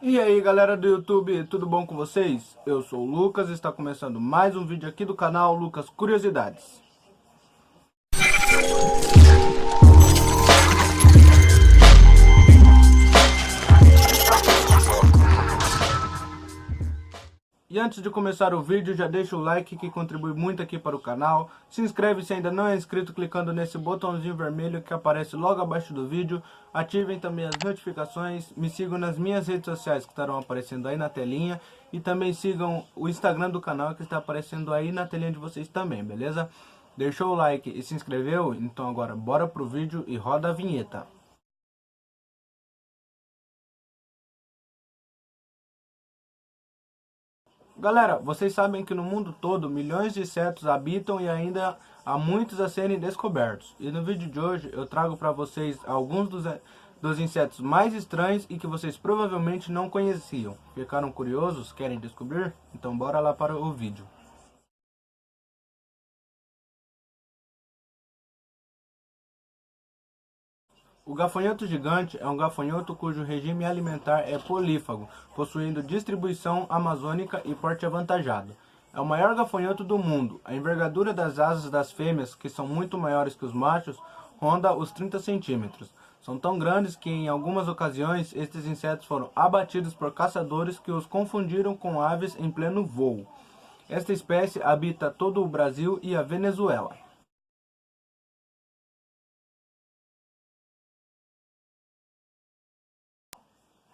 E aí galera do YouTube, tudo bom com vocês? Eu sou o Lucas e está começando mais um vídeo aqui do canal Lucas Curiosidades. E antes de começar o vídeo, já deixa o like que contribui muito aqui para o canal. Se inscreve se ainda não é inscrito clicando nesse botãozinho vermelho que aparece logo abaixo do vídeo. Ativem também as notificações, me sigam nas minhas redes sociais que estarão aparecendo aí na telinha. E também sigam o Instagram do canal que está aparecendo aí na telinha de vocês também, beleza? Deixou o like e se inscreveu? Então agora bora pro vídeo e roda a vinheta. Galera, vocês sabem que no mundo todo milhões de insetos habitam e ainda há muitos a serem descobertos. E no vídeo de hoje eu trago para vocês alguns dos insetos mais estranhos e que vocês provavelmente não conheciam. Ficaram curiosos? Querem descobrir? Então bora lá para o vídeo. O gafanhoto gigante é um gafanhoto cujo regime alimentar é polífago, possuindo distribuição amazônica e porte avantajado. É o maior gafanhoto do mundo. A envergadura das asas das fêmeas, que são muito maiores que os machos, ronda os 30 centímetros. São tão grandes que em algumas ocasiões estes insetos foram abatidos por caçadores que os confundiram com aves em pleno voo. Esta espécie habita todo o Brasil e a Venezuela.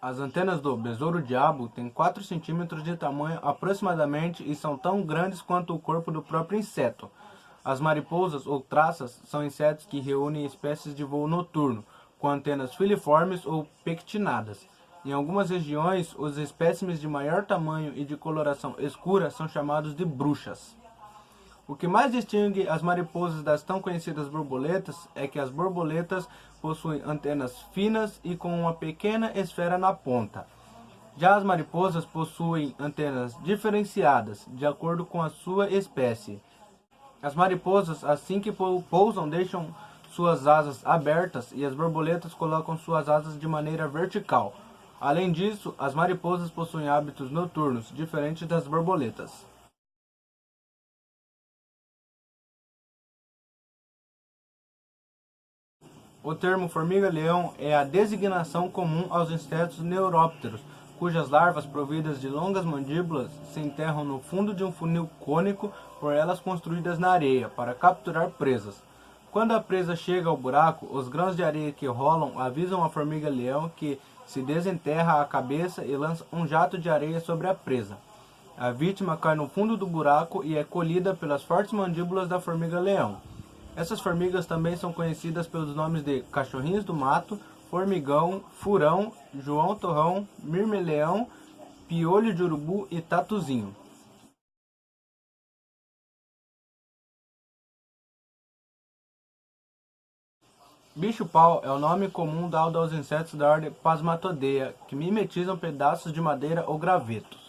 As antenas do besouro-diabo têm 4 centímetros de tamanho aproximadamente e são tão grandes quanto o corpo do próprio inseto. As mariposas ou traças são insetos que reúnem espécies de voo noturno, com antenas filiformes ou pectinadas. Em algumas regiões, os espécimes de maior tamanho e de coloração escura são chamados de bruxas. O que mais distingue as mariposas das tão conhecidas borboletas é que as borboletas possuem antenas finas e com uma pequena esfera na ponta. Já as mariposas possuem antenas diferenciadas, de acordo com a sua espécie. As mariposas, assim que pousam, deixam suas asas abertas e as borboletas colocam suas asas de maneira vertical. Além disso, as mariposas possuem hábitos noturnos, diferentes das borboletas. O termo formiga-leão é a designação comum aos insetos neurópteros, cujas larvas providas de longas mandíbulas se enterram no fundo de um funil cônico por elas construídas na areia, para capturar presas. Quando a presa chega ao buraco, os grãos de areia que rolam avisam a formiga-leão que se desenterra a cabeça e lança um jato de areia sobre a presa. A vítima cai no fundo do buraco e é colhida pelas fortes mandíbulas da formiga-leão. Essas formigas também são conhecidas pelos nomes de cachorrinhos do mato, formigão, furão, João Torrão, mirmeleão, piolho de urubu e tatuzinho. Bicho-pau é o nome comum dado aos insetos da ordem Pasmatodeia, que mimetizam pedaços de madeira ou gravetos.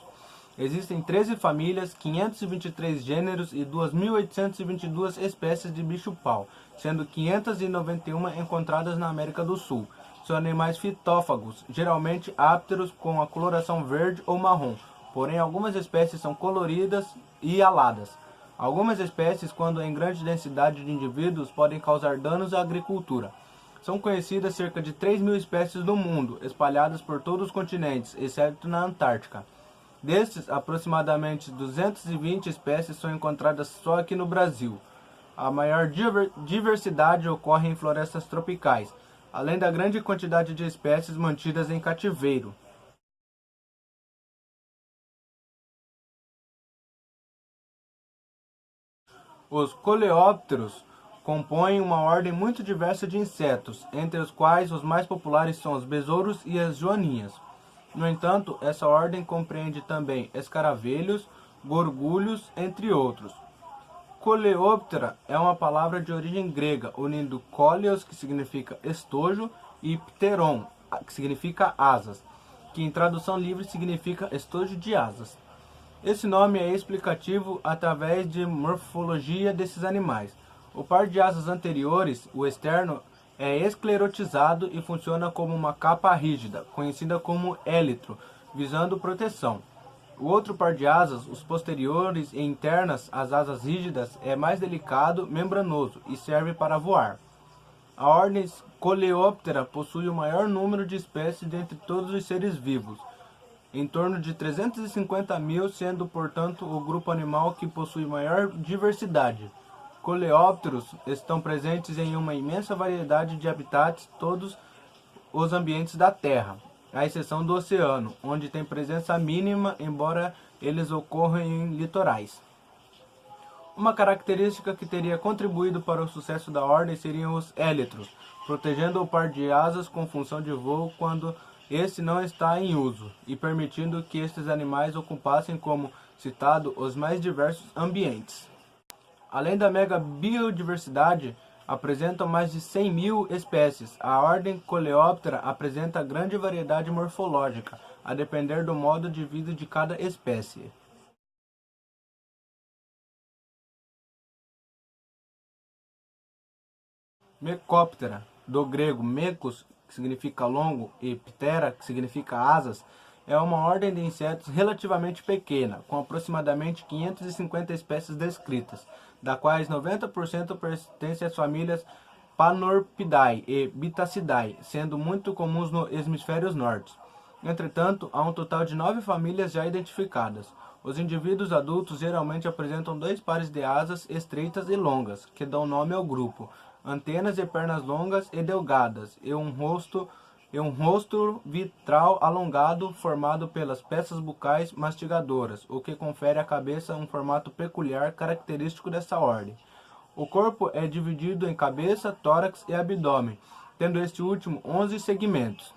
Existem 13 famílias, 523 gêneros e 2.822 espécies de bicho-pau, sendo 591 encontradas na América do Sul. São animais fitófagos, geralmente ápteros com a coloração verde ou marrom, porém algumas espécies são coloridas e aladas. Algumas espécies, quando em grande densidade de indivíduos, podem causar danos à agricultura. São conhecidas cerca de 3.000 espécies no mundo, espalhadas por todos os continentes, exceto na Antártica. Destes, aproximadamente 220 espécies são encontradas só aqui no Brasil. A maior diversidade ocorre em florestas tropicais, além da grande quantidade de espécies mantidas em cativeiro. Os coleópteros compõem uma ordem muito diversa de insetos, entre os quais os mais populares são os besouros e as joaninhas. No entanto, essa ordem compreende também escaravelhos, gorgulhos, entre outros. Coleóptera é uma palavra de origem grega, unindo koleos, que significa estojo, e pteron, que significa asas, que em tradução livre significa estojo de asas. Esse nome é explicativo através de morfologia desses animais. O par de asas anteriores, o externo, é esclerotizado e funciona como uma capa rígida, conhecida como élitro, visando proteção. O outro par de asas, os posteriores e internas, as asas rígidas, é mais delicado, membranoso e serve para voar. A ordem Coleoptera possui o maior número de espécies dentre todos os seres vivos, em torno de 350 mil, sendo, portanto, o grupo animal que possui maior diversidade. Coleópteros estão presentes em uma imensa variedade de habitats, todos os ambientes da Terra, à exceção do oceano, onde tem presença mínima, embora eles ocorram em litorais. Uma característica que teria contribuído para o sucesso da ordem seriam os életros, protegendo o par de asas com função de voo quando esse não está em uso, e permitindo que estes animais ocupassem, como citado, os mais diversos ambientes. Além da mega biodiversidade, apresentam mais de 100 mil espécies. A ordem Coleoptera apresenta grande variedade morfológica, a depender do modo de vida de cada espécie. Mecóptera, do grego mecos, que significa longo, e ptera, que significa asas, é uma ordem de insetos relativamente pequena, com aproximadamente 550 espécies descritas, das quais 90% pertencem às famílias Panorpidae e Bitacidae, sendo muito comuns no hemisfério norte. Entretanto, há um total de 9 famílias já identificadas. Os indivíduos adultos geralmente apresentam 2 pares de asas estreitas e longas, que dão nome ao grupo, antenas e pernas longas e delgadas, e um rosto vitral alongado formado pelas peças bucais mastigadoras, o que confere à cabeça um formato peculiar característico dessa ordem. O corpo é dividido em cabeça, tórax e abdômen, tendo este último 11 segmentos.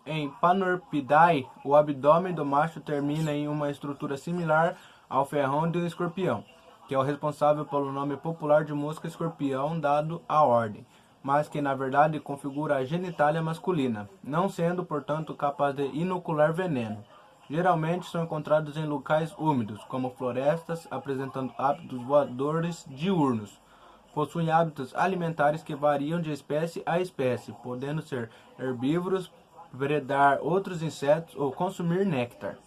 Em Panorpidae, o abdômen do macho termina em uma estrutura similar ao ferrão de um escorpião, que é o responsável pelo nome popular de mosca escorpião dado à ordem, mas que na verdade configura a genitália masculina, não sendo, portanto, capaz de inocular veneno. Geralmente são encontrados em locais úmidos, como florestas, apresentando hábitos voadores diurnos. Possuem hábitos alimentares que variam de espécie a espécie, podendo ser herbívoros, predar outros insetos ou consumir néctar.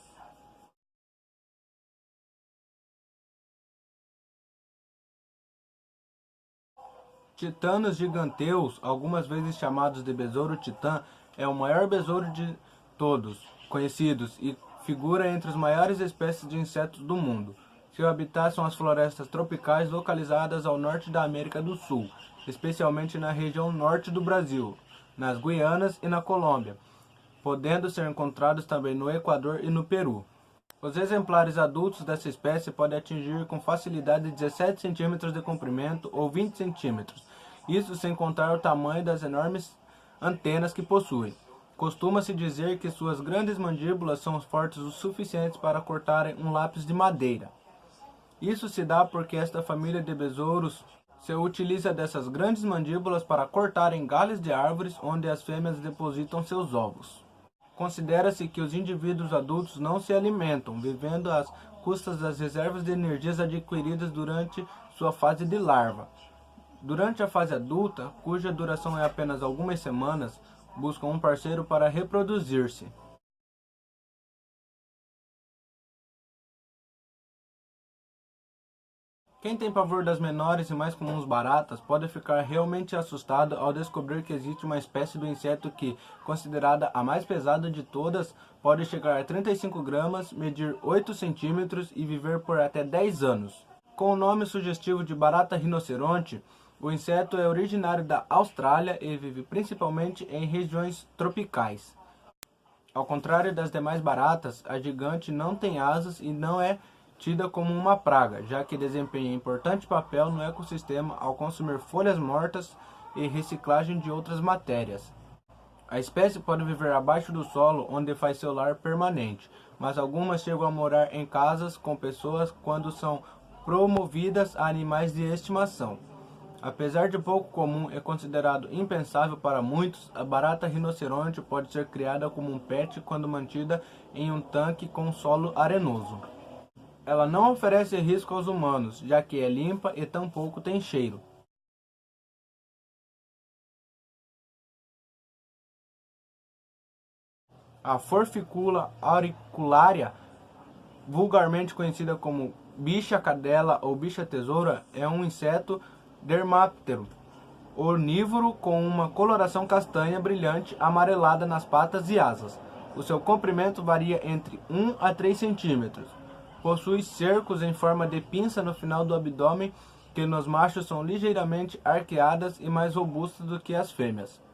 Titanos giganteus, algumas vezes chamados de besouro titã, é o maior besouro de todos conhecidos e figura entre as maiores espécies de insetos do mundo. Seu habitat são as florestas tropicais localizadas ao norte da América do Sul, especialmente na região norte do Brasil, nas Guianas e na Colômbia, podendo ser encontrados também no Equador e no Peru. Os exemplares adultos dessa espécie podem atingir com facilidade 17 cm de comprimento ou 20 cm, isso sem contar o tamanho das enormes antenas que possuem. Costuma-se dizer que suas grandes mandíbulas são fortes o suficiente para cortarem um lápis de madeira. Isso se dá porque esta família de besouros se utiliza dessas grandes mandíbulas para cortarem galhos de árvores onde as fêmeas depositam seus ovos. Considera-se que os indivíduos adultos não se alimentam, vivendo às custas das reservas de energias adquiridas durante sua fase de larva. Durante a fase adulta, cuja duração é apenas algumas semanas, buscam um parceiro para reproduzir-se. Quem tem pavor das menores e mais comuns baratas pode ficar realmente assustado ao descobrir que existe uma espécie do inseto que, considerada a mais pesada de todas, pode chegar a 35 gramas, medir 8 centímetros e viver por até 10 anos. Com o nome sugestivo de barata rinoceronte, o inseto é originário da Austrália e vive principalmente em regiões tropicais. Ao contrário das demais baratas, a gigante não tem asas e não é tida como uma praga, já que desempenha importante papel no ecossistema ao consumir folhas mortas e reciclagem de outras matérias. A espécie pode viver abaixo do solo, onde faz seu lar permanente, mas algumas chegam a morar em casas com pessoas quando são promovidas a animais de estimação. Apesar de pouco comum e considerado impensável para muitos, a barata rinoceronte pode ser criada como um pet quando mantida em um tanque com solo arenoso. Ela não oferece risco aos humanos, já que é limpa e tampouco tem cheiro. A Forficula auricularia, vulgarmente conhecida como bicha-cadela ou bicha-tesoura, é um inseto dermáptero, onívoro com uma coloração castanha brilhante amarelada nas patas e asas. O seu comprimento varia entre 1 a 3 centímetros. Possui cercos em forma de pinça no final do abdômen, que nos machos são ligeiramente arqueadas e mais robustas do que as fêmeas.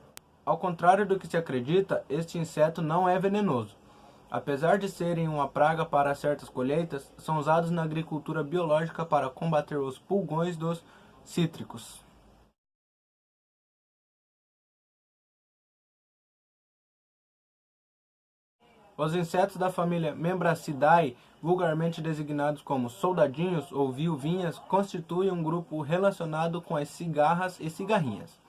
Ao contrário do que se acredita, este inseto não é venenoso. Apesar de serem uma praga para certas colheitas, são usados na agricultura biológica para combater os pulgões dos cítricos. Os insetos da família Membracidae, vulgarmente designados como soldadinhos ou viuvinhas, constituem um grupo relacionado com as cigarras e cigarrinhas.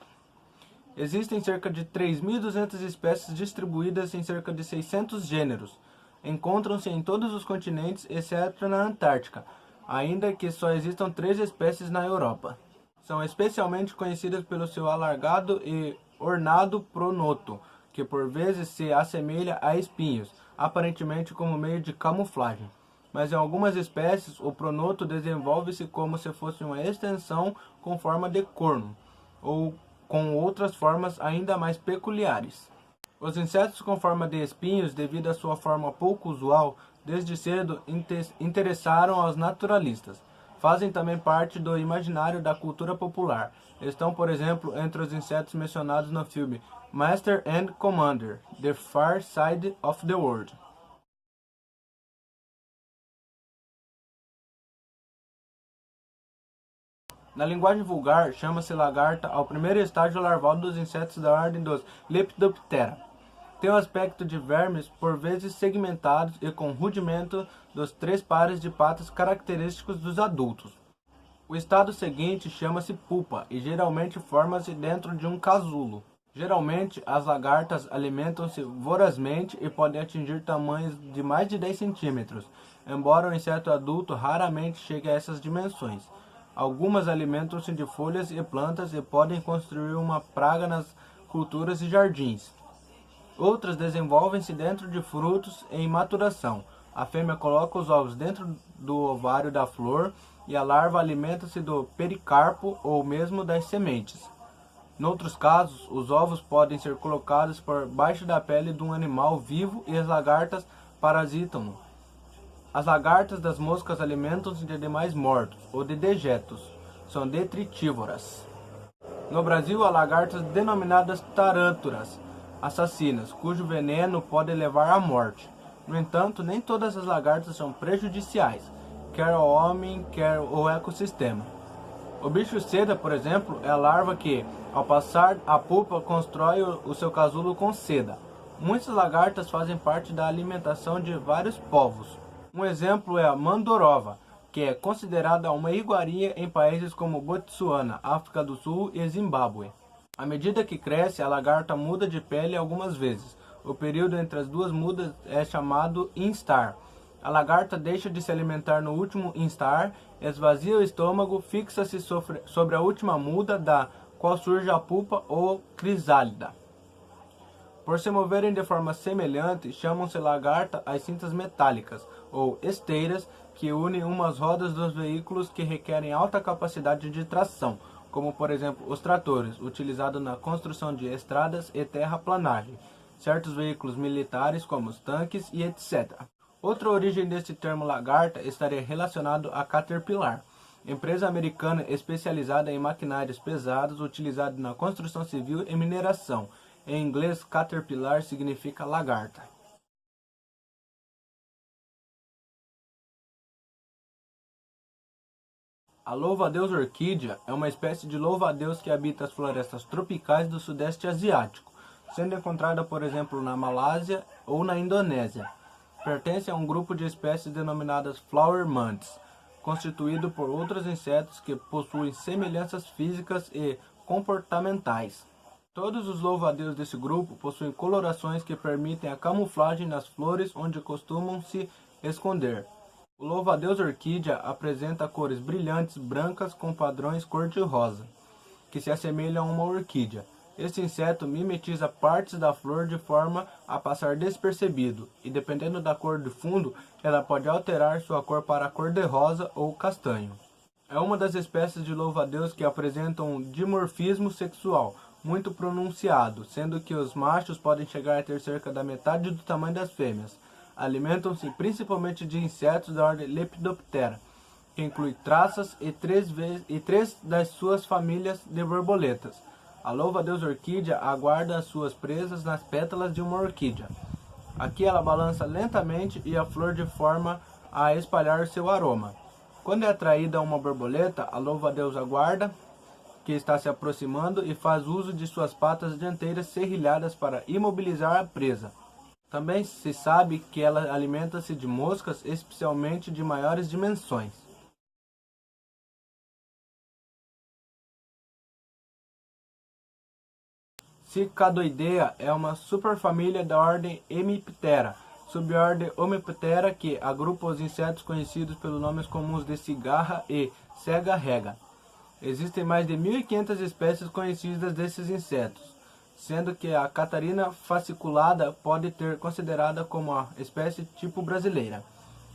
Existem cerca de 3.200 espécies distribuídas em cerca de 600 gêneros. Encontram-se em todos os continentes, exceto na Antártica, ainda que só existam 3 espécies na Europa. São especialmente conhecidas pelo seu alargado e ornado pronoto, que por vezes se assemelha a espinhos, aparentemente como meio de camuflagem. Mas em algumas espécies, o pronoto desenvolve-se como se fosse uma extensão com forma de corno, ou com outras formas ainda mais peculiares. Os insetos com forma de espinhos, devido à sua forma pouco usual, desde cedo interessaram aos naturalistas. Fazem também parte do imaginário da cultura popular. Estão, por exemplo, entre os insetos mencionados no filme Master and Commander: The Far Side of the World. Na linguagem vulgar, chama-se lagarta ao primeiro estágio larval dos insetos da ordem dos Lepidoptera. Tem o aspecto de vermes, por vezes segmentados e com rudimento dos 3 pares de patas característicos dos adultos. O estado seguinte chama-se pupa e geralmente forma-se dentro de um casulo. Geralmente, as lagartas alimentam-se vorazmente e podem atingir tamanhos de mais de 10 centímetros, embora o inseto adulto raramente chegue a essas dimensões. Algumas alimentam-se de folhas e plantas e podem construir uma praga nas culturas e jardins. Outras desenvolvem-se dentro de frutos em maturação. A fêmea coloca os ovos dentro do ovário da flor e a larva alimenta-se do pericarpo ou mesmo das sementes. Noutros casos, os ovos podem ser colocados por baixo da pele de um animal vivo e as lagartas parasitam-no. As lagartas das moscas alimentam-se de animais mortos ou de dejetos. São detritívoras. No Brasil, há lagartas denominadas tarântulas assassinas, cujo veneno pode levar à morte. No entanto, nem todas as lagartas são prejudiciais, quer ao homem, quer ao ecossistema. O bicho seda, por exemplo, é a larva que, ao passar a pupa, constrói o seu casulo com seda. Muitas lagartas fazem parte da alimentação de vários povos. Um exemplo é a mandorova, que é considerada uma iguaria em países como Botsuana, África do Sul e Zimbábue. À medida que cresce, a lagarta muda de pele algumas vezes. O período entre as duas mudas é chamado instar. A lagarta deixa de se alimentar no último instar, esvazia o estômago, fixa-se sobre a última muda, da qual surge a pupa ou crisálida. Por se moverem de forma semelhante, chamam-se lagarta as cintas metálicas, ou esteiras, que unem umas rodas dos veículos que requerem alta capacidade de tração, como por exemplo os tratores, utilizados na construção de estradas e terraplanagem, certos veículos militares como os tanques e etc. Outra origem deste termo lagarta estaria relacionado a Caterpillar, empresa americana especializada em maquinários pesados utilizados na construção civil e mineração. Em inglês, Caterpillar significa lagarta. A louva-a-Deus orquídea é uma espécie de louva-a-Deus que habita as florestas tropicais do Sudeste Asiático, sendo encontrada, por exemplo, na Malásia ou na Indonésia. Pertence a um grupo de espécies denominadas flower moths, constituído por outros insetos que possuem semelhanças físicas e comportamentais. Todos os louva-a-Deus desse grupo possuem colorações que permitem a camuflagem nas flores onde costumam se esconder. O louva-a-Deus orquídea apresenta cores brilhantes brancas com padrões cor-de-rosa, que se assemelham a uma orquídea. Este inseto mimetiza partes da flor de forma a passar despercebido, e dependendo da cor do fundo, ela pode alterar sua cor para cor-de-rosa ou castanho. É uma das espécies de louva-a-Deus que apresentam um dimorfismo sexual muito pronunciado, sendo que os machos podem chegar a ter cerca da metade do tamanho das fêmeas. Alimentam-se principalmente de insetos da ordem Lepidoptera, que inclui traças e três das suas famílias de borboletas. A louva-a-Deus orquídea aguarda as suas presas nas pétalas de uma orquídea. Aqui ela balança lentamente e a flor de forma a espalhar seu aroma. Quando é atraída a uma borboleta, a louva-a-Deus aguarda que está se aproximando e faz uso de suas patas dianteiras serrilhadas para imobilizar a presa. Também se sabe que ela alimenta-se de moscas, especialmente de maiores dimensões. Cicadoidea é uma superfamília da ordem Hemiptera, subordem Homiptera, que agrupa os insetos conhecidos pelos nomes comuns de cigarra e cega-rega. Existem mais de 1.500 espécies conhecidas desses insetos, sendo que a catarina fasciculada pode ser considerada como a espécie tipo brasileira.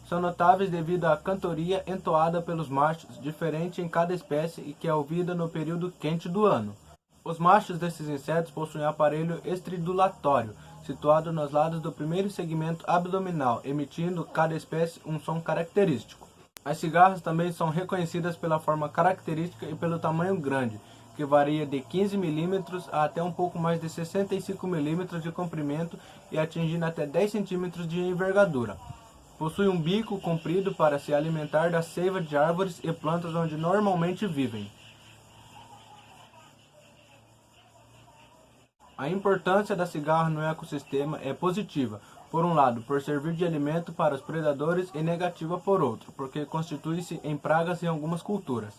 São notáveis devido à cantoria entoada pelos machos, diferente em cada espécie e que é ouvida no período quente do ano. Os machos desses insetos possuem aparelho estridulatório, situado nos lados do primeiro segmento abdominal, emitindo cada espécie um som característico. As cigarras também são reconhecidas pela forma característica e pelo tamanho grande, que varia de 15 mm a até um pouco mais de 65 mm de comprimento e atingindo até 10 cm de envergadura. Possui um bico comprido para se alimentar da seiva de árvores e plantas onde normalmente vivem. A importância da cigarra no ecossistema é positiva, por um lado, por servir de alimento para os predadores, e negativa por outro, porque constitui-se em pragas em algumas culturas.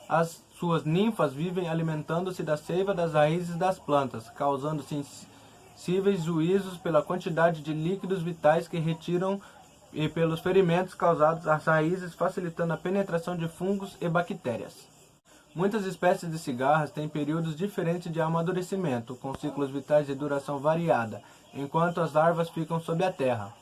As suas ninfas vivem alimentando-se da seiva das raízes das plantas, causando sensíveis juízos pela quantidade de líquidos vitais que retiram e pelos ferimentos causados às raízes, facilitando a penetração de fungos e bactérias. Muitas espécies de cigarras têm períodos diferentes de amadurecimento, com ciclos vitais de duração variada, enquanto as larvas ficam sob a terra.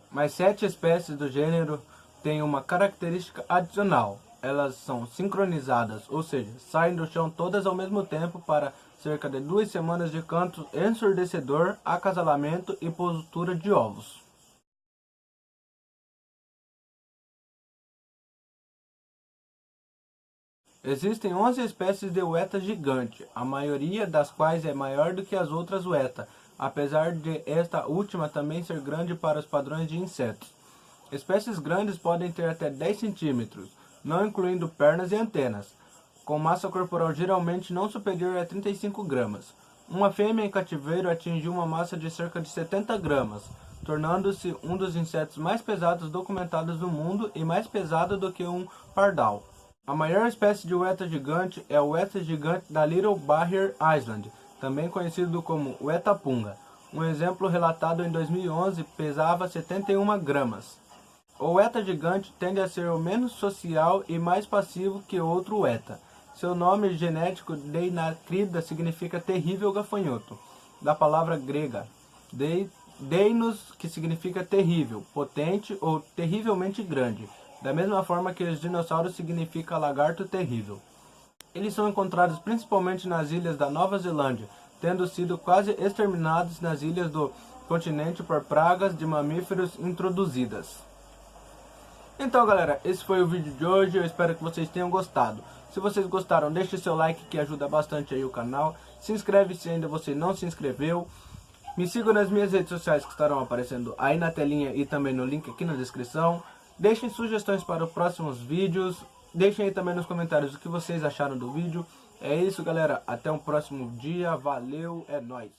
Mas 7 espécies do gênero têm uma característica adicional. Elas são sincronizadas, ou seja, saem do chão todas ao mesmo tempo para cerca de 2 semanas de canto ensurdecedor, acasalamento e postura de ovos. Existem 11 espécies de ueta gigante, a maioria das quais é maior do que as outras ueta, apesar de esta última também ser grande para os padrões de insetos. Espécies grandes podem ter até 10 cm, não incluindo pernas e antenas, com massa corporal geralmente não superior a 35 gramas. Uma fêmea em cativeiro atinge uma massa de cerca de 70 gramas, tornando-se um dos insetos mais pesados documentados no mundo e mais pesado do que um pardal. A maior espécie de ueta gigante é o ueta gigante da Little Barrier Island, também conhecido como ueta-punga. Um exemplo relatado em 2011 pesava 71 gramas. O ueta gigante tende a ser o menos social e mais passivo que outro ueta. Seu nome genético Deinacrida significa terrível gafanhoto, da palavra grega deinos, que significa terrível, potente ou terrivelmente grande, da mesma forma que os dinossauros significa lagarto terrível. Eles são encontrados principalmente nas ilhas da Nova Zelândia, tendo sido quase exterminados nas ilhas do continente por pragas de mamíferos introduzidas. Então galera, esse foi o vídeo de hoje, eu espero que vocês tenham gostado. Se vocês gostaram, deixe seu like que ajuda bastante aí o canal. Se inscreve se ainda você não se inscreveu. Me sigam nas minhas redes sociais que estarão aparecendo aí na telinha e também no link aqui na descrição. Deixem sugestões para os próximos vídeos. Deixem aí também nos comentários o que vocês acharam do vídeo. É isso galera, até um próximo dia, valeu, é nóis!